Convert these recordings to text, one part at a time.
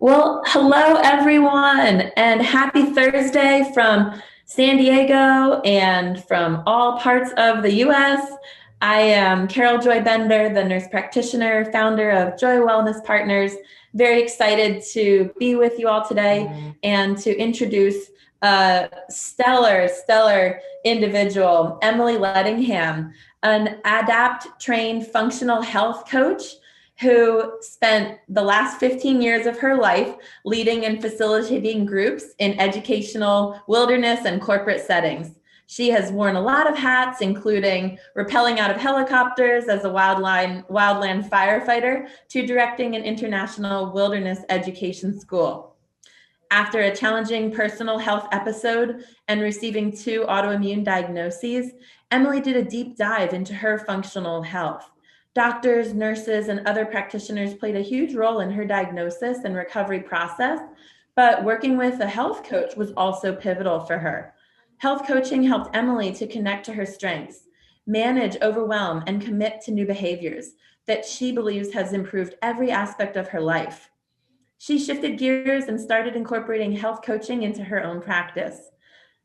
Well, hello everyone, and happy Thursday from San Diego and from all parts of the US. I am Carol Joy Bender, the nurse practitioner, founder of Joy Wellness Partners. Very excited to be with you all today and to introduce a stellar individual, Emily Lettingham, an ADAPT trained functional health coach who spent the last 15 years of her life leading and facilitating groups in educational, wilderness, and corporate settings. She has worn a lot of hats, including rappelling out of helicopters as a wildland firefighter to directing an international wilderness education school. After a challenging personal health episode and receiving 2 autoimmune diagnoses, Emily did a deep dive into her functional health. Doctors, nurses, and other practitioners played a huge role in her diagnosis and recovery process, but working with a health coach was also pivotal for her. Health coaching helped Emily to connect to her strengths, manage overwhelm, and commit to new behaviors that she believes has improved every aspect of her life. She shifted gears and started incorporating health coaching into her own practice.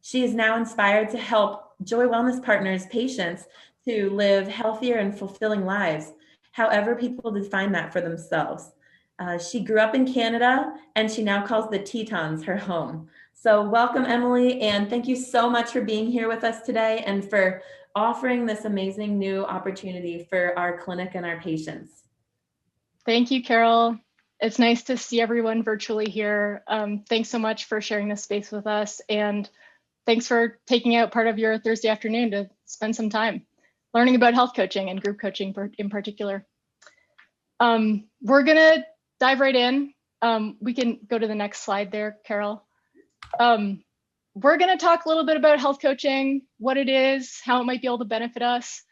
She is now inspired to help Joy Wellness Partners patients to live healthier and fulfilling lives, however people define that for themselves. She grew up in Canada and she now calls the Tetons her home. So welcome, Emily, and thank you so much for being here with us today and for offering this amazing new opportunity for our clinic and our patients. Thank you, Carol. It's nice to see everyone virtually here. Thanks so much for sharing this space with us, and thanks for taking out part of your Thursday afternoon to spend some time learning about health coaching and group coaching in particular. We're gonna dive right in. We can go to the next slide there, Carol. We're gonna talk a little bit about health coaching, what it is, how it might be able to benefit us.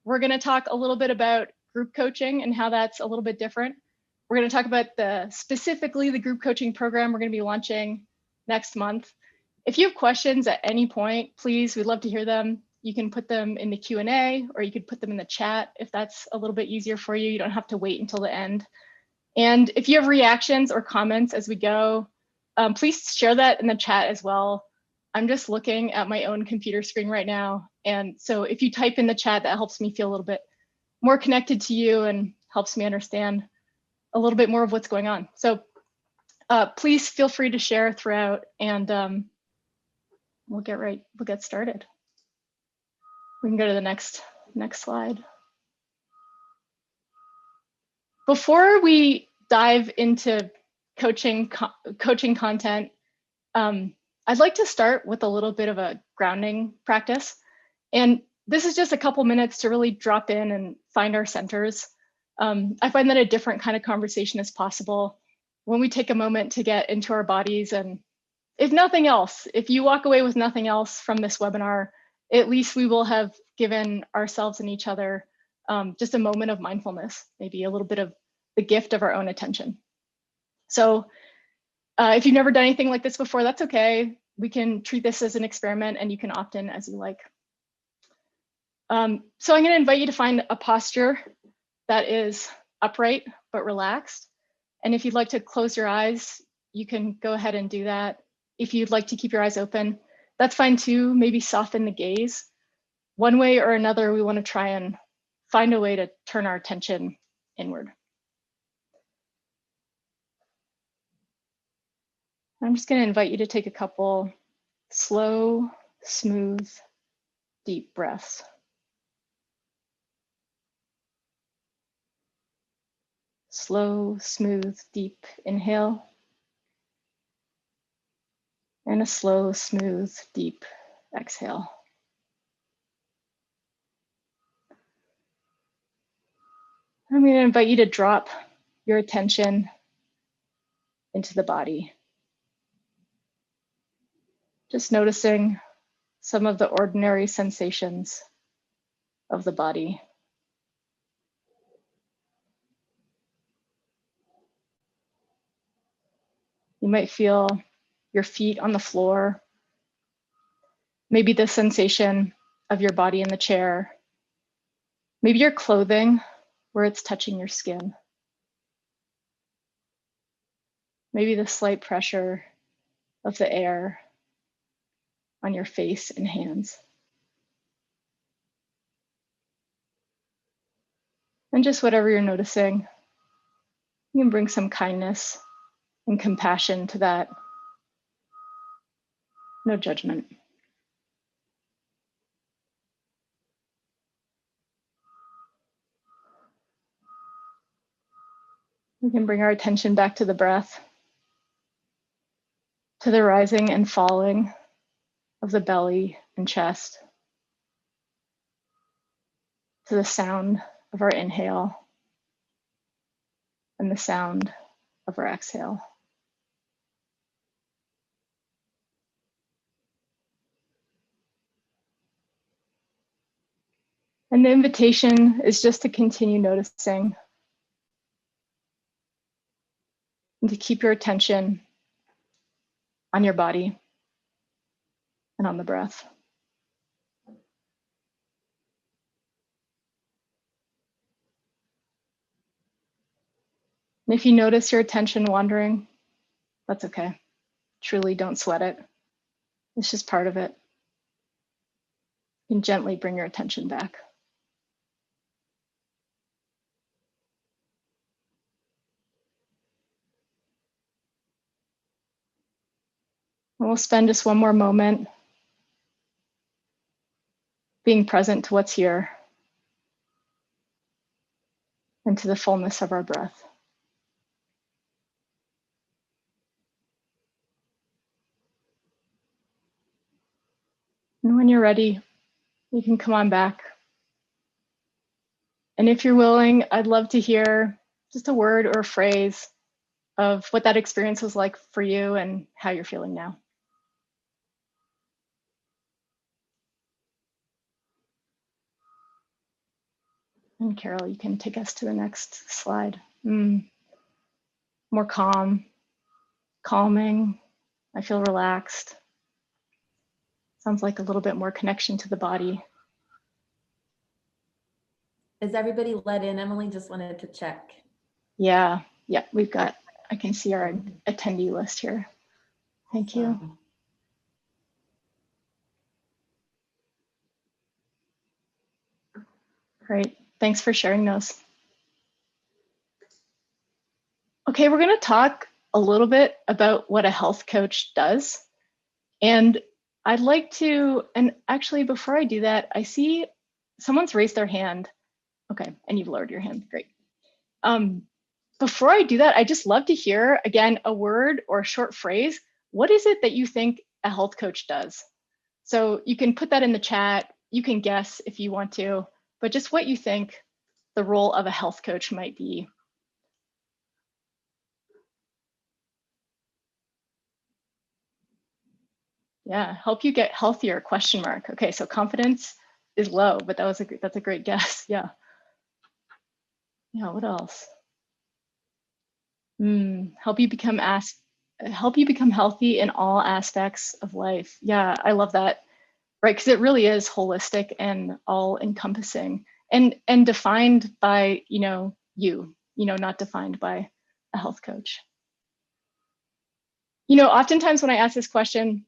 We're gonna talk a little bit about group coaching and how that's a little bit different. We're gonna talk about specifically the group coaching program we're gonna be launching next month. If you have questions at any point, please, we'd love to hear them. You can put them in the Q&A or you could put them in the chat if that's a little bit easier for you. You don't have to wait until the end. And if you have reactions or comments as we go, please share that in the chat as well. I'm just looking at my own computer screen right now. And so if you type in the chat, that helps me feel a little bit more connected to you and helps me understand a little bit more of what's going on. So please feel free to share throughout, and we'll get started. We can go to the next slide. Before we dive into coaching content, I'd like to start with a little bit of a grounding practice. And this is just a couple minutes to really drop in and find our centers. I find that a different kind of conversation is possible when we take a moment to get into our bodies. And if nothing else, if you walk away with nothing else from this webinar, at least we will have given ourselves and each other just a moment of mindfulness, maybe a little bit of the gift of our own attention. So if you've never done anything like this before, that's okay. We can treat this as an experiment and you can opt in as you like. So I'm going to invite you to find a posture that is upright but relaxed. And if you'd like to close your eyes, you can go ahead and do that. If you'd like to keep your eyes open, that's fine too. Maybe soften the gaze. One way or another, we want to try and find a way to turn our attention inward. I'm just going to invite you to take a couple slow, smooth, deep breaths. Slow, smooth, deep inhale. And a slow, smooth, deep exhale. I'm going to invite you to drop your attention into the body. Just noticing some of the ordinary sensations of the body. You might feel your feet on the floor, maybe the sensation of your body in the chair, maybe your clothing where it's touching your skin. Maybe the slight pressure of the air on your face and hands. And just whatever you're noticing, you can bring some kindness and compassion to that. No judgment. We can bring our attention back to the breath, to the rising and falling of the belly and chest, to the sound of our inhale and the sound of our exhale. And the invitation is just to continue noticing and to keep your attention on your body and on the breath. And if you notice your attention wandering, that's okay. Truly don't sweat it. It's just part of it. You can gently bring your attention back. And we'll spend just one more moment being present to what's here and to the fullness of our breath. And when you're ready, you can come on back. And if you're willing, I'd love to hear just a word or a phrase of what that experience was like for you and how you're feeling now. And Carol, you can take us to the next slide. More calm, calming. I feel relaxed. Sounds like a little bit more connection to the body. Is everybody let in? Emily just wanted to check. Yeah, we've got, I can see our attendee list here. Thank you. Great, thanks for sharing those. Okay, we're gonna talk a little bit about what a health coach does. And I'd like to, and actually before I do that, I see someone's raised their hand. Okay, and you've lowered your hand, great. Before I do that, I just love to hear, again, a word or a short phrase. What is it that you think a health coach does? So you can put that in the chat. You can guess if you want to, but just what you think the role of a health coach might be. Yeah, help you get healthier, question mark. Okay, so confidence is low, but that's a great guess, yeah. Yeah, what else? Help you become healthy in all aspects of life. Yeah, I love that, right? Because it really is holistic and all encompassing and defined by, not defined by a health coach. Oftentimes when I ask this question,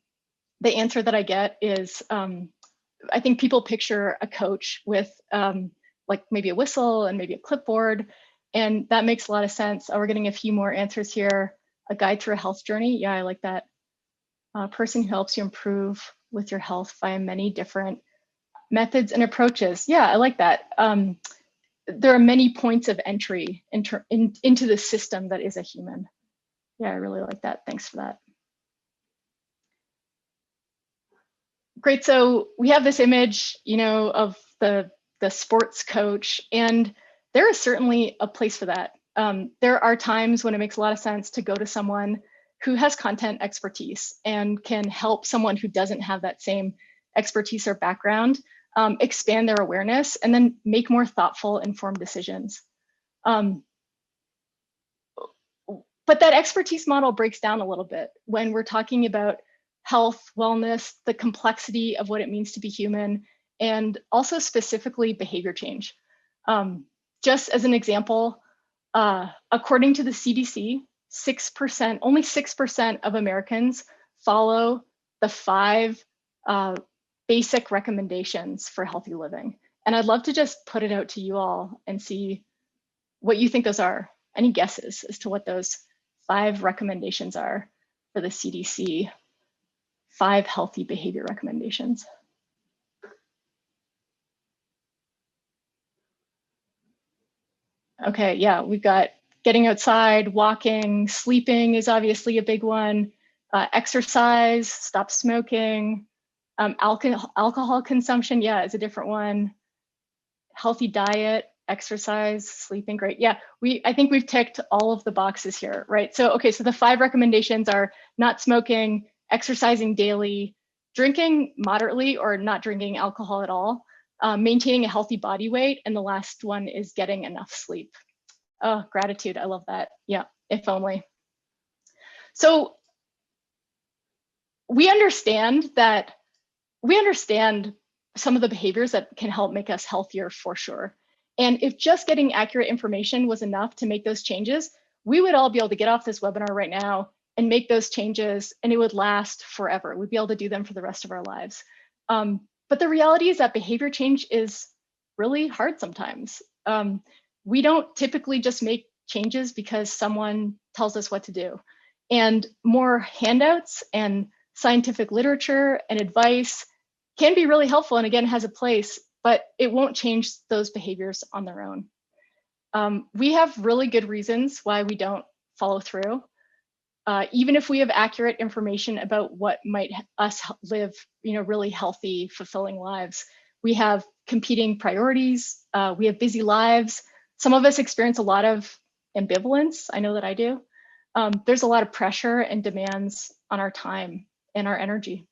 the answer that I get is, I think people picture a coach with like maybe a whistle and maybe a clipboard. And that makes a lot of sense. We're getting a few more answers here. A guide through a health journey. Yeah, I like that. A person who helps you improve with your health via many different methods and approaches. Yeah, I like that. There are many points of entry into the system that is a human. Yeah, I really like that. Thanks for that. Great. So we have this image, of the sports coach, and there is certainly a place for that. There are times when it makes a lot of sense to go to someone who has content expertise and can help someone who doesn't have that same expertise or background expand their awareness and then make more thoughtful, informed decisions. But that expertise model breaks down a little bit when we're talking about health, wellness, the complexity of what it means to be human, and also specifically behavior change. Just as an example, according to the CDC, 6%, only 6% of Americans follow the 5 basic recommendations for healthy living. And I'd love to just put it out to you all and see what you think those are. Any guesses as to what those 5 recommendations are for the CDC? 5 healthy behavior recommendations. Okay, yeah, we've got getting outside, walking, sleeping is obviously a big one. Exercise, stop smoking. Alcohol consumption, yeah, is a different one. Healthy diet, exercise, sleeping, great. Yeah, I think we've ticked all of the boxes here, right? So, okay, so the 5 recommendations are not smoking, exercising daily, drinking moderately or not drinking alcohol at all, maintaining a healthy body weight, and the last one is getting enough sleep. Oh, gratitude, I love that. Yeah, if only. So we understand some of the behaviors that can help make us healthier for sure. And if just getting accurate information was enough to make those changes, we would all be able to get off this webinar right now and make those changes, and it would last forever. We'd be able to do them for the rest of our lives. But the reality is that behavior change is really hard sometimes. We don't typically just make changes because someone tells us what to do. And more handouts and scientific literature and advice can be really helpful, and again, has a place, but it won't change those behaviors on their own. We have really good reasons why we don't follow through. Even if we have accurate information about what might us live, really healthy, fulfilling lives. We have competing priorities. We have busy lives. Some of us experience a lot of ambivalence. I know that I do. There's a lot of pressure and demands on our time and our energy.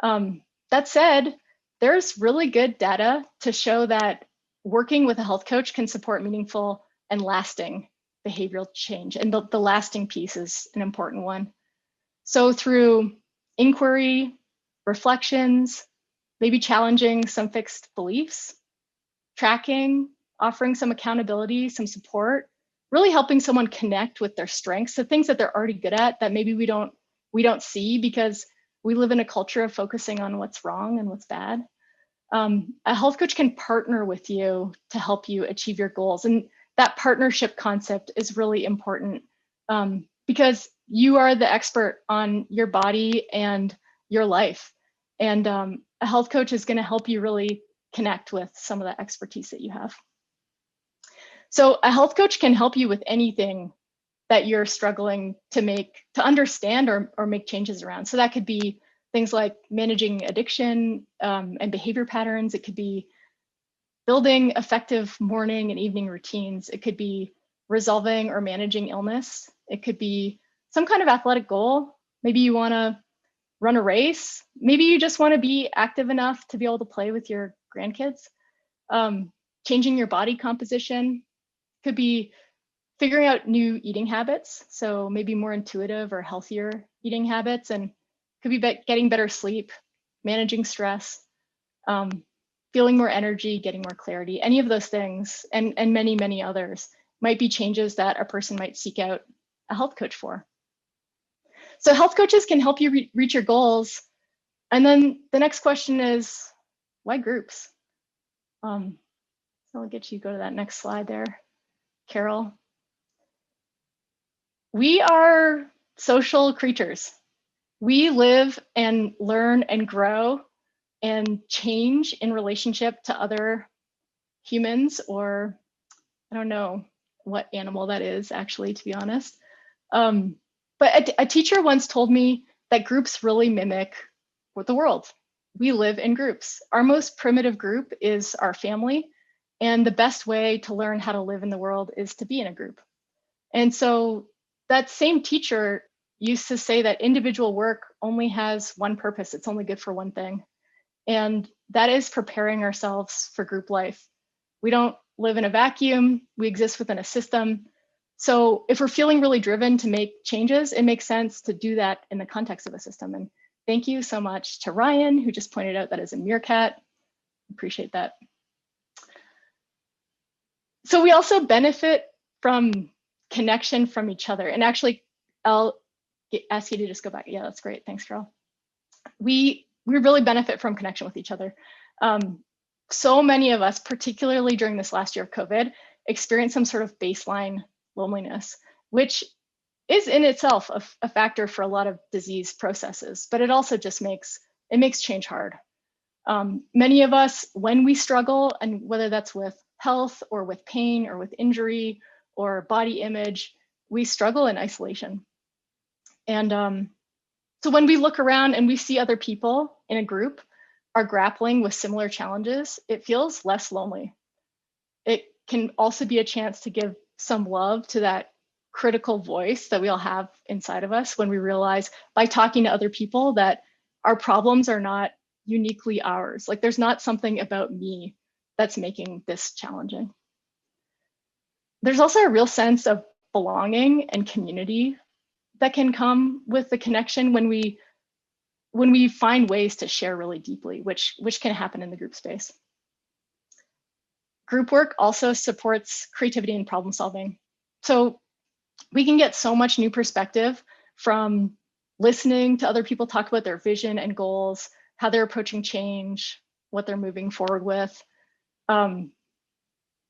That said, there's really good data to show that working with a health coach can support meaningful and lasting behavioral change. And the lasting piece is an important one. So through inquiry, reflections, maybe challenging some fixed beliefs, tracking, offering some accountability, some support, really helping someone connect with their strengths, the things that they're already good at that maybe we don't see because we live in a culture of focusing on what's wrong and what's bad. A health coach can partner with you to help you achieve your goals. And that partnership concept is really important because you are the expert on your body and your life. And a health coach is going to help you really connect with some of that expertise that you have. So a health coach can help you with anything that you're struggling to understand or make changes around. So that could be things like managing addiction and behavior patterns. It could be building effective morning and evening routines. It could be resolving or managing illness. It could be some kind of athletic goal. Maybe you want to run a race. Maybe you just want to be active enough to be able to play with your grandkids. Changing your body composition. Could be figuring out new eating habits. So maybe more intuitive or healthier eating habits, and could be getting better sleep, managing stress, feeling more energy, getting more clarity. Any of those things and many, many others might be changes that a person might seek out a health coach for. So health coaches can help you reach your goals. And then the next question is, why groups? So I'll get you to go to that next slide there, Carol. We are social creatures. We live and learn and grow and change in relationship to other humans, or I don't know what animal that is actually, to be honest. But a teacher once told me that groups really mimic the world. We live in groups. Our most primitive group is our family. And the best way to learn how to live in the world is to be in a group. And so that same teacher used to say that individual work only has one purpose. It's only good for one thing. And that is preparing ourselves for group life. We don't live in a vacuum. We exist within a system. So if we're feeling really driven to make changes, it makes sense to do that in the context of a system. And thank you so much to Ryan, who just pointed out that is a meerkat. Appreciate that. So we also benefit from connection from each other. And actually, I'll ask you to just go back. Yeah, that's great. Thanks, Carol. We really benefit from connection with each other. So many of us, particularly during this last year of COVID, experienced some sort of baseline loneliness, which is in itself a factor for a lot of disease processes, but it also just makes change hard. Many of us, when we struggle, and whether that's with health or with pain or with injury or body image, we struggle in isolation. And so when we look around and we see other people in a group are grappling with similar challenges, it feels less lonely. It can also be a chance to give some love to that critical voice that we all have inside of us when we realize by talking to other people that our problems are not uniquely ours. Like there's not something about me that's making this challenging. There's also a real sense of belonging and community that can come with the connection when we find ways to share really deeply, which can happen in the group space. Group work also supports creativity and problem solving. So we can get so much new perspective from listening to other people talk about their vision and goals, how they're approaching change, what they're moving forward with.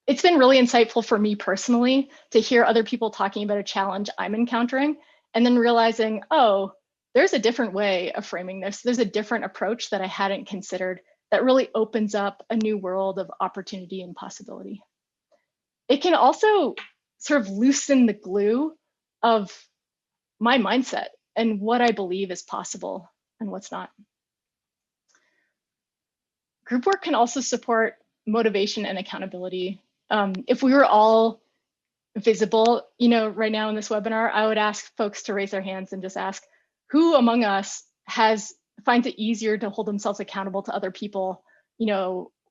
It's been really insightful for me personally to hear other people talking about a challenge I'm encountering and then realizing, oh, there's a different way of framing this. There's a different approach that I hadn't considered that really opens up a new world of opportunity and possibility. It can also sort of loosen the glue of my mindset and what I believe is possible and what's not. Group work can also support motivation and accountability. If we were all visible, right now in this webinar, I would ask folks to raise their hands and just ask, who among us finds it easier to hold themselves accountable to other people,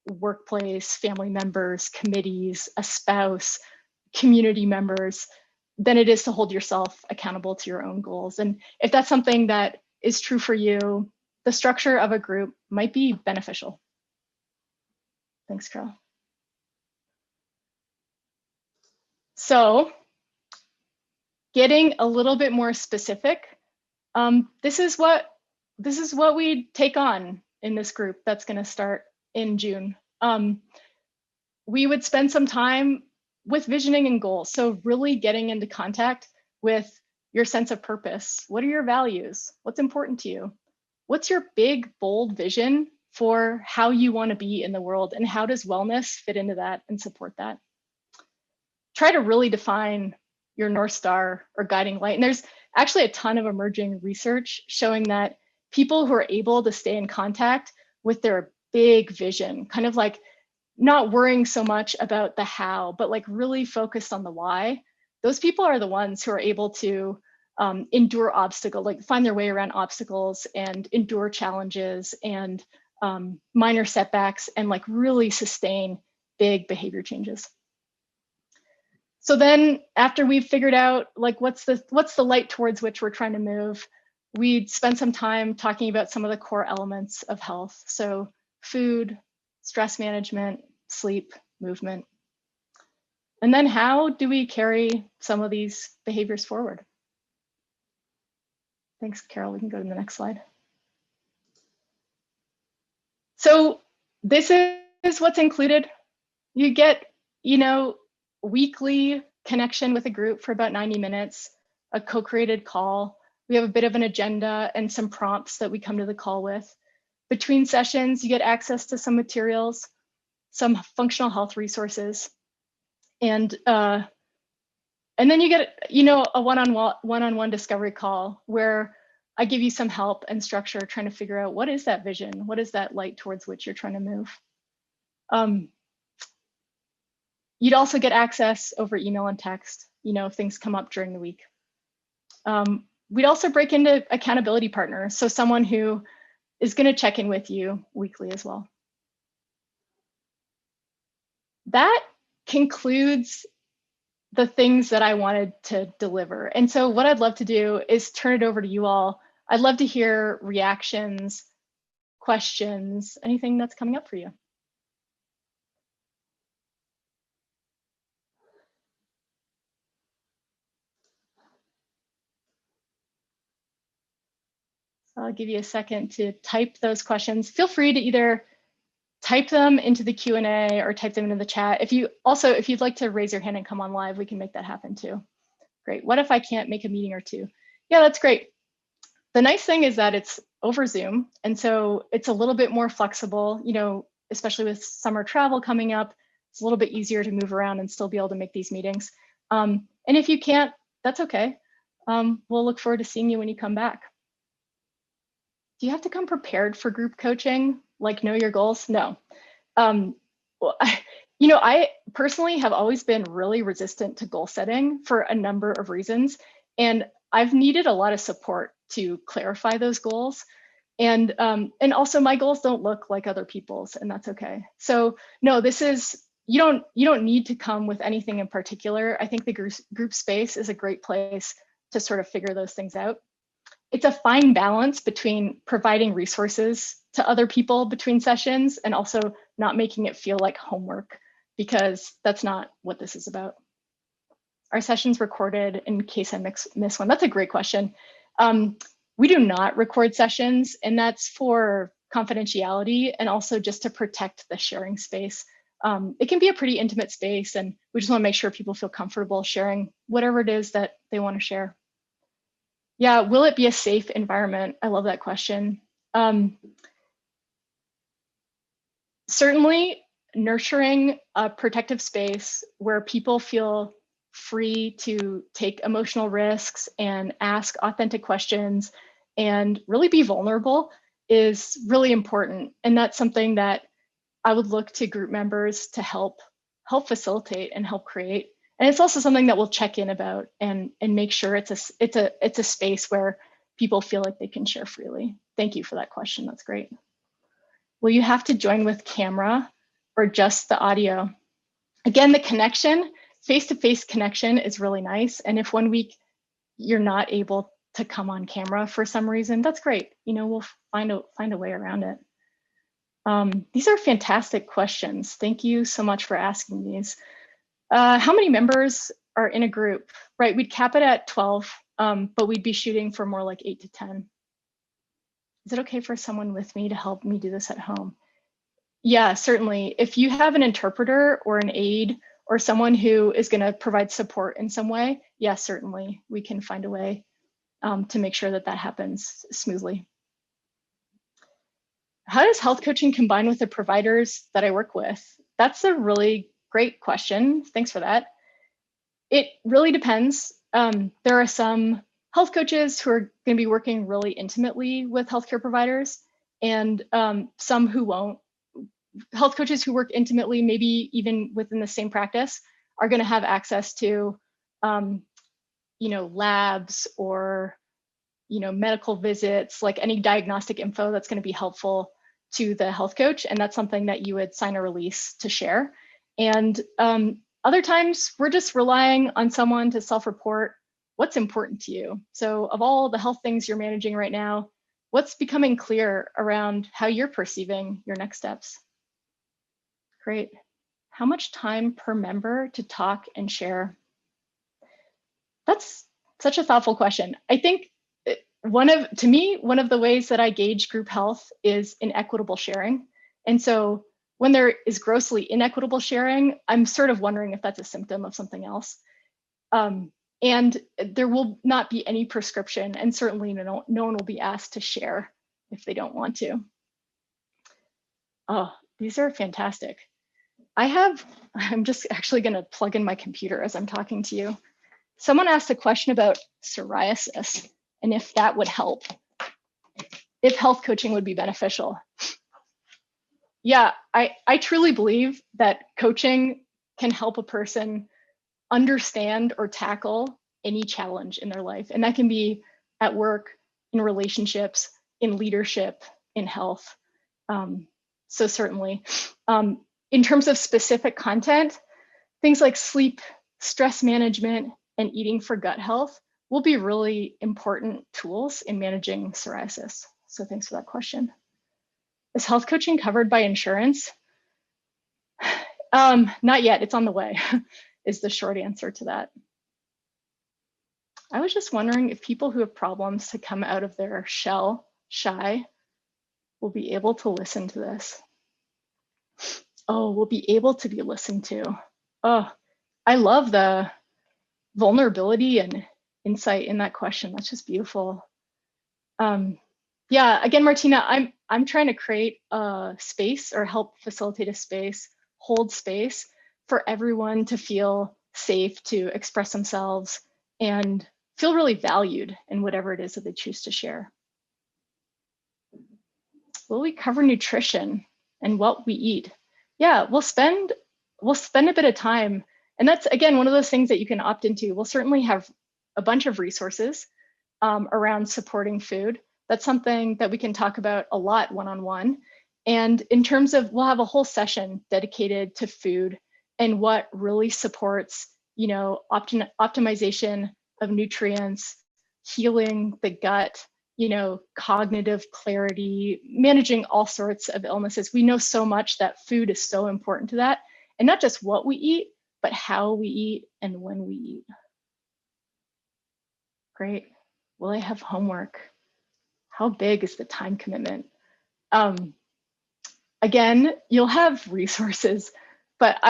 workplace, family members, committees, a spouse, community members, than it is to hold yourself accountable to your own goals? And if that's something that is true for you, the structure of a group might be beneficial. Thanks, Carol. So getting a little bit more specific, this is what we take on in this group that's going to start in June. We would spend some time with visioning and goals. So really getting into contact with your sense of purpose. What are your values? What's important to you? What's your big, bold vision for how you want to be in the world? And how does wellness fit into that and support that? Try to really define your North Star or guiding light. And there's actually a ton of emerging research showing that people who are able to stay in contact with their big vision, kind of like not worrying so much about the how, but like really focused on the why, those people are the ones who are able to endure obstacles, like find their way around obstacles and endure challenges and minor setbacks and like really sustain big behavior changes. So then after we've figured out like what's the light towards which we're trying to move, we'd spend some time talking about some of the core elements of health. So food, stress management, sleep, movement. And then how do we carry some of these behaviors forward? Thanks, Carol. We can go to the next slide. So this is what's included. You get, weekly connection with a group for about 90 minutes, a co-created call. We have a bit of an agenda and some prompts that we come to the call with. Between sessions, you get access to some materials, some functional health resources, and then you get, a one-on-one discovery call where I give you some help and structure trying to figure out what is that vision, what is that light towards which you're trying to move. You'd also get access over email and text, if things come up during the week. We'd also break into accountability partners, so someone who is going to check in with you weekly as well. That concludes the things that I wanted to deliver. And so what I'd love to do is turn it over to you all. I'd love to hear reactions, questions, anything that's coming up for you. I'll give you a second to type those questions. Feel free to either type them into the Q&A or type them into the chat. If you'd like to raise your hand and come on live, we can make that happen too. Great. What if I can't make a meeting or two? Yeah, that's great. The nice thing is that it's over Zoom, and so it's a little bit more flexible, you know, especially with summer travel coming up. It's a little bit easier to move around and still be able to make these meetings. And if you can't, that's okay. We'll look forward to seeing you when you come back. Do you have to come prepared for group coaching? Like know your goals? No. Well, you know, I personally have always been really resistant to goal setting for a number of reasons. And I've needed a lot of support to clarify those goals. And also my goals don't look like other people's, and that's okay. So no, this is, you don't need to come with anything in particular. I think the group space is a great place to sort of figure those things out. It's a fine balance between providing resources to other people between sessions and also not making it feel like homework, because that's not what this is about. Are sessions recorded in case I miss one? That's a great question. We do not record sessions, and that's for confidentiality and also just to protect the sharing space. It can be a pretty intimate space, and we just want to make sure people feel comfortable sharing whatever it is that they want to share. Yeah, will it be a safe environment? I love that question. Certainly nurturing a protective space where people feel free to take emotional risks and ask authentic questions and really be vulnerable is really important. And that's something that I would look to group members to help facilitate and help create. And it's also something that we'll check in about and make sure it's a space where people feel like they can share freely. Thank you for that question. That's great. Will you have to join with camera or just the audio? Again, the connection, face-to-face connection is really nice. And if 1 week you're not able to come on camera for some reason, that's great. You know, we'll find a way around it. These are fantastic questions. Thank you so much for asking these. How many members are in a group? Right, we'd cap it at 12, but we'd be shooting for more like 8 to 10. Is it okay for someone with me to help me do this at home? Yeah, certainly. If you have an interpreter or an aide or someone who is going to provide support in some way, yes, certainly we can find a way to make sure that that happens smoothly. How does health coaching combine with the providers that I work with? That's a really great question. Thanks for that. It really depends. There are some health coaches who are going to be working really intimately with healthcare providers, and some who won't. Health coaches who work intimately, maybe even within the same practice, are going to have access to, you know, labs or, you know, medical visits, like any diagnostic info that's going to be helpful to the health coach, and that's something that you would sign a release to share. And other times, we're just relying on someone to self-report what's important to you. So of all the health things you're managing right now, what's becoming clear around how you're perceiving your next steps? Great. How much time per member to talk and share? That's such a thoughtful question. I think one of the ways that I gauge group health is inequitable sharing. And so when there is grossly inequitable sharing, I'm sort of wondering if that's a symptom of something else. And there will not be any prescription, and certainly no one will be asked to share if they don't want to. Oh, these are fantastic. I'm just actually going to plug in my computer as I'm talking to you. Someone asked a question about psoriasis and if that would help, if health coaching would be beneficial. Yeah, I truly believe that coaching can help a person understand or tackle any challenge in their life. And that can be at work, in relationships, in leadership, in health. So certainly. In terms of specific content, things like sleep, stress management, and eating for gut health will be really important tools in managing psoriasis. So thanks for that question. Is health coaching covered by insurance? Not yet, it's on the way, is the short answer to that. I was just wondering if people who have problems to come out of their shell shy will be able to listen to this. Oh, will be able to be listened to. Oh, I love the vulnerability and insight in that question. That's just beautiful. Yeah, again, Martina, I'm trying to create a space or help facilitate a space, hold space for everyone to feel safe to express themselves and feel really valued in whatever it is that they choose to share. Will we cover nutrition and what we eat? Yeah, we'll spend a bit of time, and that's again one of those things that you can opt into. We'll certainly have a bunch of resources around supporting food. That's something that we can talk about a lot one-on-one. And in terms of, we'll have a whole session dedicated to food and what really supports, optimization of nutrients, healing the gut, cognitive clarity, managing all sorts of illnesses. We know so much that food is so important to that. And not just what we eat, but how we eat and when we eat. Great. Will I have homework? How big is the time commitment? Again, you'll have resources, but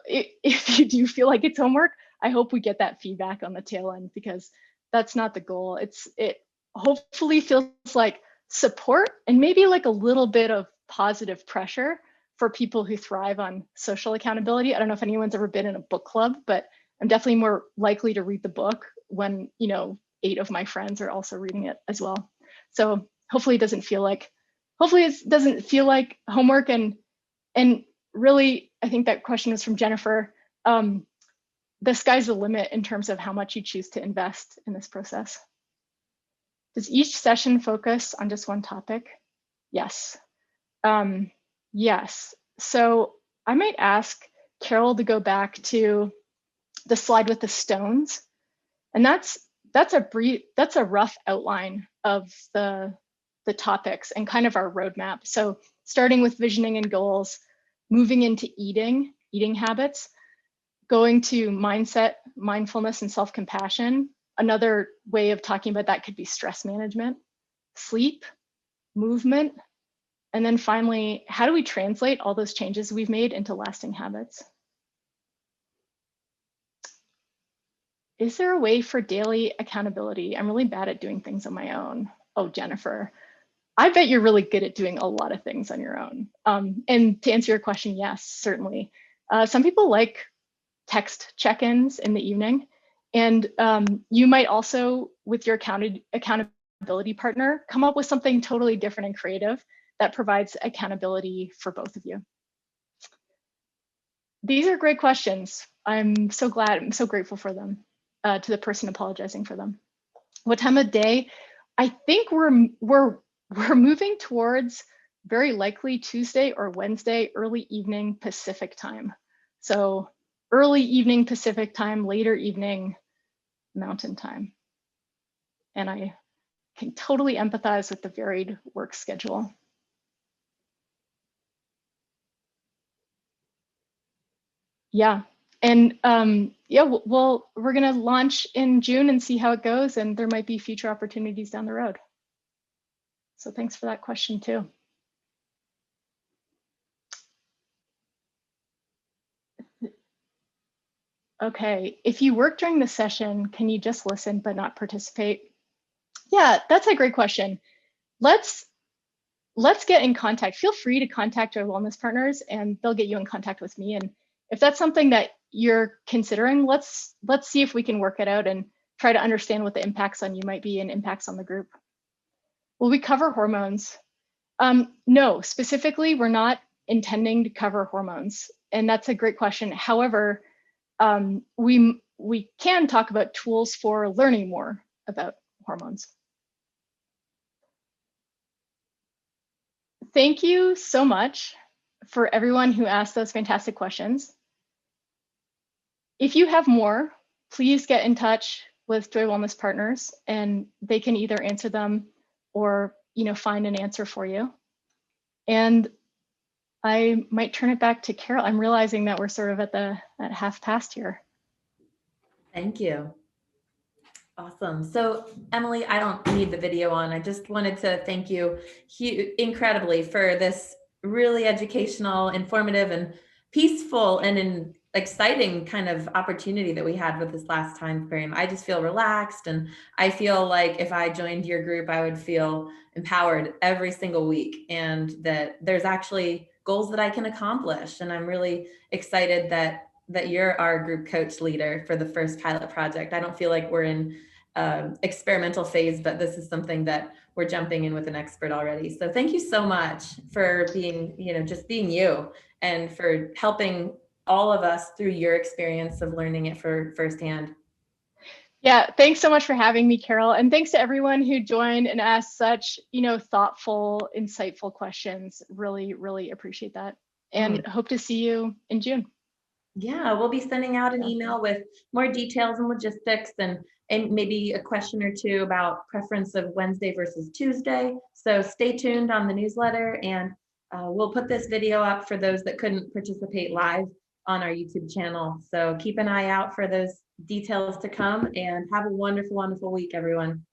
if you do feel like it's homework, I hope we get that feedback on the tail end, because that's not the goal. It hopefully feels like support and maybe like a little bit of positive pressure for people who thrive on social accountability. I don't know if anyone's ever been in a book club, but I'm definitely more likely to read the book when 8 of my friends are also reading it as well. So hopefully it doesn't feel like homework. And really, I think that question was from Jennifer. The sky's the limit in terms of how much you choose to invest in this process. Does each session focus on just one topic? Yes. Yes. So I might ask Carol to go back to the slide with the stones. And that's a rough outline of the topics and kind of our roadmap. So starting with visioning and goals, moving into eating habits, going to mindset, mindfulness, and self-compassion. Another way of talking about that could be stress management, sleep, movement, and then finally, how do we translate all those changes we've made into lasting habits? Is there a way for daily accountability? I'm really bad at doing things on my own. Oh, Jennifer, I bet you're really good at doing a lot of things on your own. And to answer your question, yes, certainly. Some people like text check-ins in the evening. And you might also, with your accountability partner, come up with something totally different and creative that provides accountability for both of you. These are great questions. I'm so grateful for them, to the person apologizing for them. What time of day? I think we're moving towards very likely Tuesday or Wednesday, early evening Pacific time. So early evening Pacific time, later evening Mountain time. And I can totally empathize with the varied work schedule. Yeah. And yeah, we're going to launch in June and see how it goes. And there might be future opportunities down the road. So thanks for that question too. Okay, if you work during the session, can you just listen but not participate? Yeah, that's a great question. Let's get in contact. Feel free to contact our wellness partners and they'll get you in contact with me. And if that's something that you're considering, let's see if we can work it out and try to understand what the impacts on you might be and impacts on the group. Will we cover hormones? No, specifically, we're not intending to cover hormones. And that's a great question. However, we can talk about tools for learning more about hormones. Thank you so much for everyone who asked those fantastic questions. If you have more, please get in touch with Joy Wellness Partners and they can either answer them or find an answer for you. And I might turn it back to Carol. I'm realizing that we're sort of at 1/2 past here. Thank you. Awesome. So, Emily, I don't need the video on. I just wanted to thank you incredibly for this really educational, informative, and peaceful and an exciting kind of opportunity that we had with this last time frame. I just feel relaxed, and I feel like if I joined your group, I would feel empowered every single week, and that there's actually goals that I can accomplish. And I'm really excited that you're our group coach leader for the first pilot project. I don't feel like we're in experimental phase, but this is something that we're jumping in with an expert already. So thank you so much for being, just being you, and for helping all of us through your experience of learning it for firsthand. Yeah, thanks so much for having me, Carol. And thanks to everyone who joined and asked such, thoughtful, insightful questions. Really, really appreciate that. And hope to see you in June. Yeah, we'll be sending out an Awesome. email with more details and logistics, and maybe a question or two about preference of Wednesday versus Tuesday. So stay tuned on the newsletter, and we'll put this video up for those that couldn't participate live on our YouTube channel. So keep an eye out for those details to come, and have a wonderful, wonderful week, everyone.